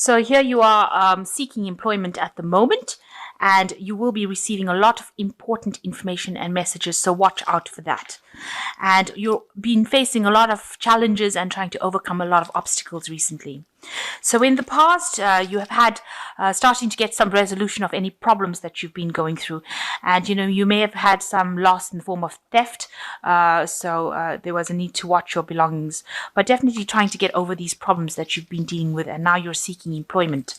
So here you are seeking employment at the moment, and you will be receiving a lot of important information and messages. So watch out for that. And you've been facing a lot of challenges and trying to overcome a lot of obstacles recently. So in the past, you have had starting to get some resolution of any problems that you've been going through. And, you may have had some loss in the form of theft. So there was a need to watch your belongings, but definitely trying to get over these problems that you've been dealing with. And now you're seeking employment.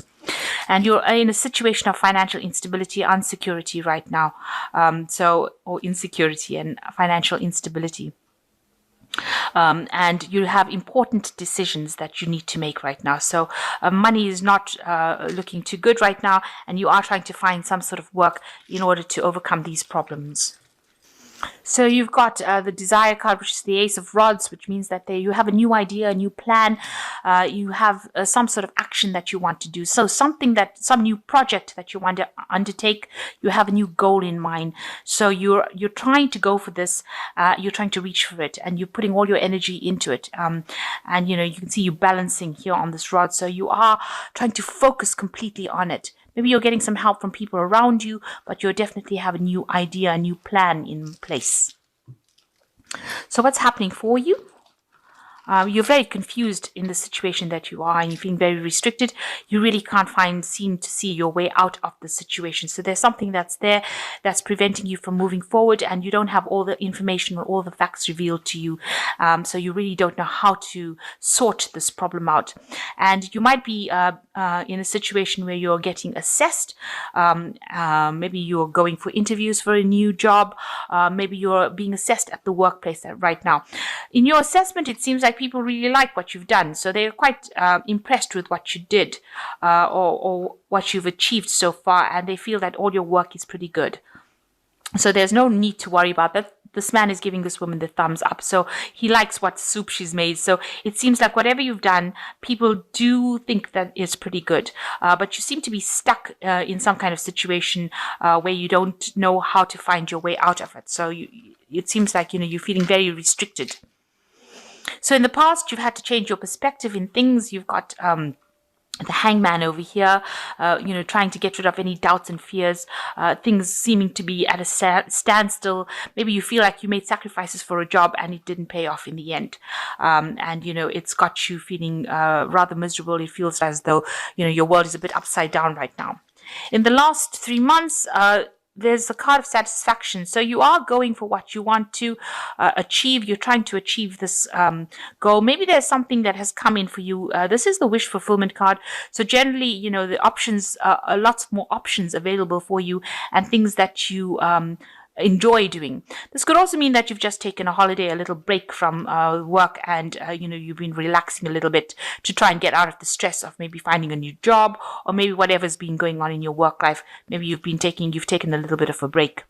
And you're in a situation of financial instability, insecurity right now. Or insecurity and financial instability. And you have important decisions that you need to make right now. So money is not looking too good right now, and you are trying to find some sort of work in order to overcome these problems. So you've got the desire card, which is the Ace of Rods, which means that you have a new idea, a new plan. You have some sort of action that you want to do. So some new project that you want to undertake. You have a new goal in mind. So you're trying to go for this. You're trying to reach for it, and you're putting all your energy into it. And you can see you balancing here on this rod. So you are trying to focus completely on it. Maybe you're getting some help from people around you, but you definitely have a new idea, a new plan in place. So what's happening for you? You're very confused in the situation that you are, and you're feeling very restricted. You really can't seem to see your way out of the situation. So there's something that's there that's preventing you from moving forward, and you don't have all the information or all the facts revealed to you. So you really don't know how to sort this problem out. And you might be in a situation where you're getting assessed. Maybe you're going for interviews for a new job. Maybe you're being assessed at the workplace right now. In your assessment, it seems like people really like what you've done. So they're quite impressed with what you did or what you've achieved so far. And they feel that all your work is pretty good. So there's no need to worry about that. This man is giving this woman the thumbs up. So he likes what soup she's made. So it seems like whatever you've done, people do think that is pretty good. But you seem to be stuck in some kind of situation where you don't know how to find your way out of it. So it seems like, you're feeling very restricted. So in the past, you've had to change your perspective in things. You've got the hangman over here, trying to get rid of any doubts and fears, things seeming to be at a standstill. Maybe you feel like you made sacrifices for a job and it didn't pay off in the end. And it's got you feeling rather miserable. It feels as though, your world is a bit upside down right now. In the last 3 months, there's a card of satisfaction. So you are going for what you want to achieve. You're trying to achieve this goal. Maybe there's something that has come in for you. This is the wish fulfillment card. So generally, the options, lots more options available for you and things that you enjoy doing. This could also mean that you've just taken a holiday, a little break from work, and you've been relaxing a little bit to try and get out of the stress of maybe finding a new job, or maybe whatever's been going on in your work life. Maybe you've taken a little bit of a break.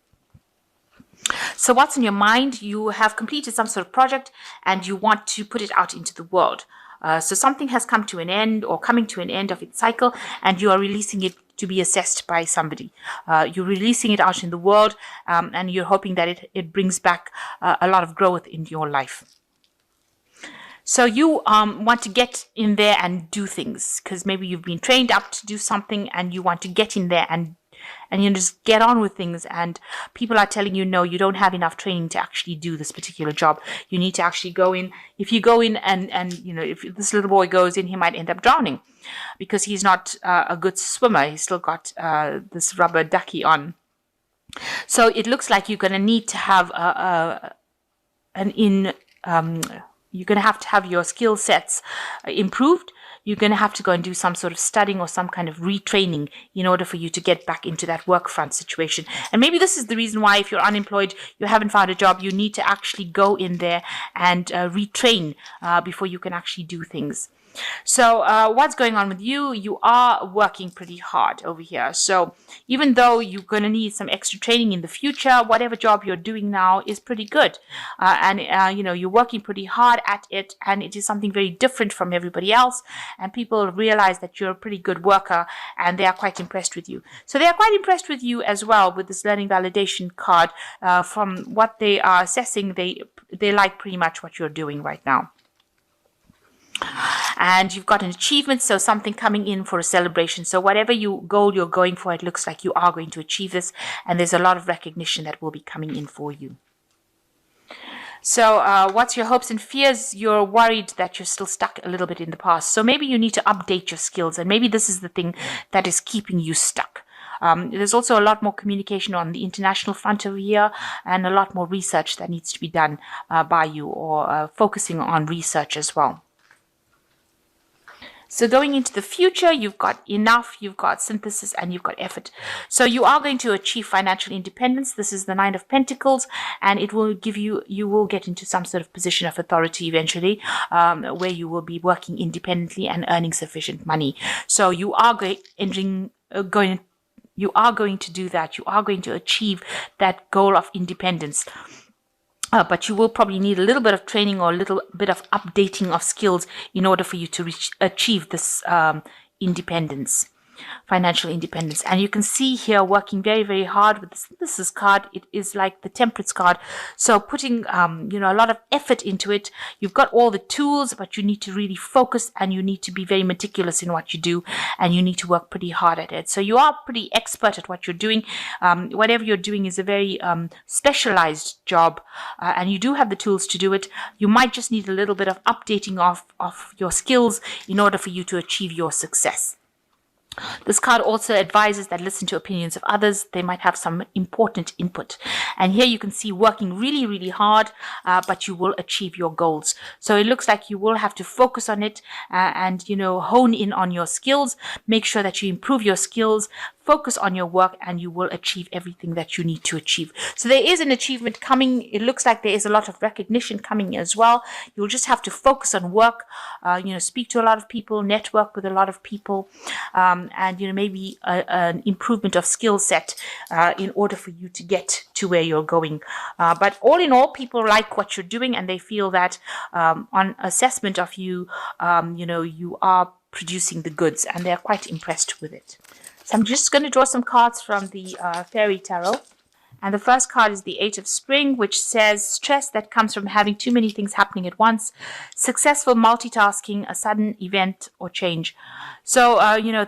So what's in your mind? You have completed some sort of project and you want to put it out into the world. So something has come to an end or coming to an end of its cycle, and you are releasing it to be assessed by somebody. You're releasing it out in the world, and you're hoping that it brings back a lot of growth in your life. So you want to get in there and do things, because maybe you've been trained up to do something and you want to get in there and just get on with things, and people are telling you, no, you don't have enough training to actually do this particular job. You need to actually go in. If you go in and if this little boy goes in, he might end up drowning because he's not a good swimmer. He's still got this rubber ducky on. So it looks like you're going to need to have you're going to have your skill sets improved. You're going to have to go and do some sort of studying or some kind of retraining in order for you to get back into that work front situation. And maybe this is the reason why, if you're unemployed, you haven't found a job, you need to actually go in there and retrain before you can actually do things. So what's going on with you? You are working pretty hard over here. So even though you're going to need some extra training in the future, whatever job you're doing now is pretty good. And you're working pretty hard at it, and it is something very different from everybody else. And people realize that you're a pretty good worker, and they are quite impressed with you. So they are quite impressed with you as well with this learning validation card. From what they are assessing, they like pretty much what you're doing right now. And you've got an achievement, so something coming in for a celebration. So whatever goal you're going for, it looks like you are going to achieve this, and there's a lot of recognition that will be coming in for you. So what's your hopes and fears? You're worried that you're still stuck a little bit in the past. So maybe you need to update your skills, and maybe this is the thing that is keeping you stuck. There's also a lot more communication on the international front over here, and a lot more research that needs to be done by you, or focusing on research as well. So going into the future, you've got enough, you've got synthesis, and you've got effort. So you are going to achieve financial independence. This is the Nine of Pentacles, and it will give you will get into some sort of position of authority eventually, where you will be working independently and earning sufficient money. So you are going to do that. You are going to achieve that goal of independence. But you will probably need a little bit of training or a little bit of updating of skills in order for you to achieve this independence, financial independence. And you can see here working very, very hard with the synthesis card. It is like the temperance card. So putting, a lot of effort into it. You've got all the tools, but you need to really focus, and you need to be very meticulous in what you do, and you need to work pretty hard at it. So you are pretty expert at what you're doing. Whatever you're doing is a very specialized job, and you do have the tools to do it. You might just need a little bit of updating of your skills in order for you to achieve your success. This card also advises that listen to opinions of others. They might have some important input. And here you can see working really, really hard, but you will achieve your goals. So it looks like you will have to focus on it and, hone in on your skills. Make sure that you improve your skills. Focus on your work, and you will achieve everything that you need to achieve. So there is an achievement coming. It looks like there is a lot of recognition coming as well. You'll just have to focus on work, speak to a lot of people, network with a lot of people, and maybe an improvement of skill set in order for you to get to where you're going. But all in all, people like what you're doing, and they feel that on assessment of you, you are producing the goods, and they're quite impressed with it. So I'm just going to draw some cards from the Fairy Tarot. And the first card is the Eight of Spring, which says stress that comes from having too many things happening at once, successful multitasking, a sudden event or change. So,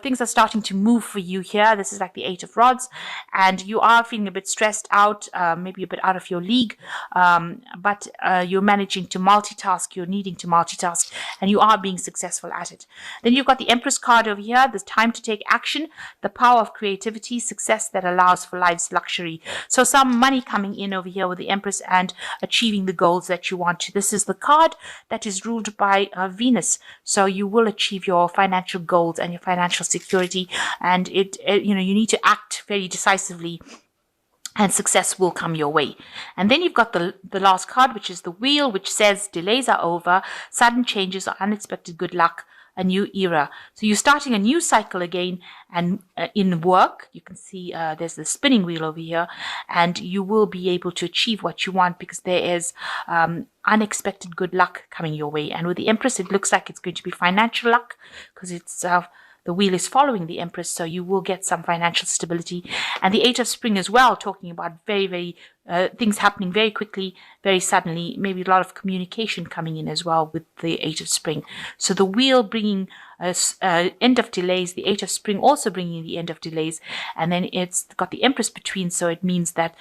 things are starting to move for you here. This is like the Eight of Rods, and you are feeling a bit stressed out, maybe a bit out of your league, but you're managing to multitask, you're needing to multitask, and you are being successful at it. Then you've got the Empress card over here, the time to take action, the power of creativity, success that allows for life's luxury. So some money coming in over here with the Empress and achieving the goals that you want to. This is the card that is ruled by Venus. So you will achieve your financial goals and your financial security, and you need to act very decisively, and success will come your way. And then you've got the last card, which is the Wheel, which says delays are over, sudden changes or unexpected good luck, a new era. So you're starting a new cycle again, and in work, you can see there's the spinning wheel over here, and you will be able to achieve what you want because there is unexpected good luck coming your way. And with the Empress, it looks like it's going to be financial luck because it's the wheel is following the Empress, so you will get some financial stability. And the Eight of Spring as well, talking about very, very things happening very quickly, very suddenly, maybe a lot of communication coming in as well with the Eight of Spring. So the wheel bringing end of delays, the Eight of Spring also bringing the end of delays, and then it's got the Empress between, so it means that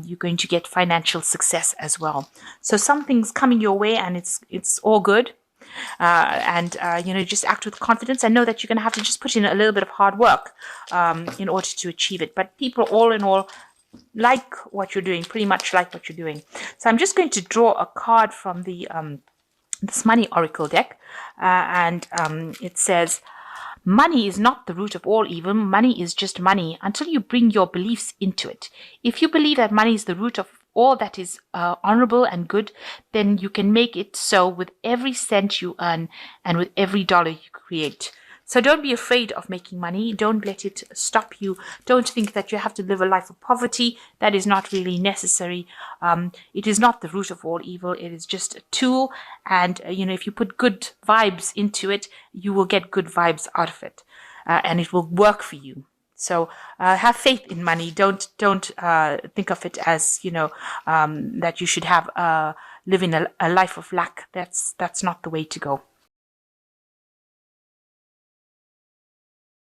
you're going to get financial success as well. So something's coming your way, and it's all good. Just act with confidence and know that you're going to have to just put in a little bit of hard work in order to achieve it. But people, all in all, like what you're doing, pretty much like what you're doing. So I'm just going to draw a card from the this Money Oracle deck, and it says, money is not the root of all evil. Money is just money until you bring your beliefs into it. If you believe that money is the root of all that is honorable and good, then you can make it so with every cent you earn and with every dollar you create. So don't be afraid of making money. Don't let it stop you. Don't think that you have to live a life of poverty. That is not really necessary. It is not the root of all evil. It is just a tool. And, if you put good vibes into it, you will get good vibes out of it. And it will work for you. So have faith in money. Don't think of it as that you should have live in a life of lack. That's not the way to go.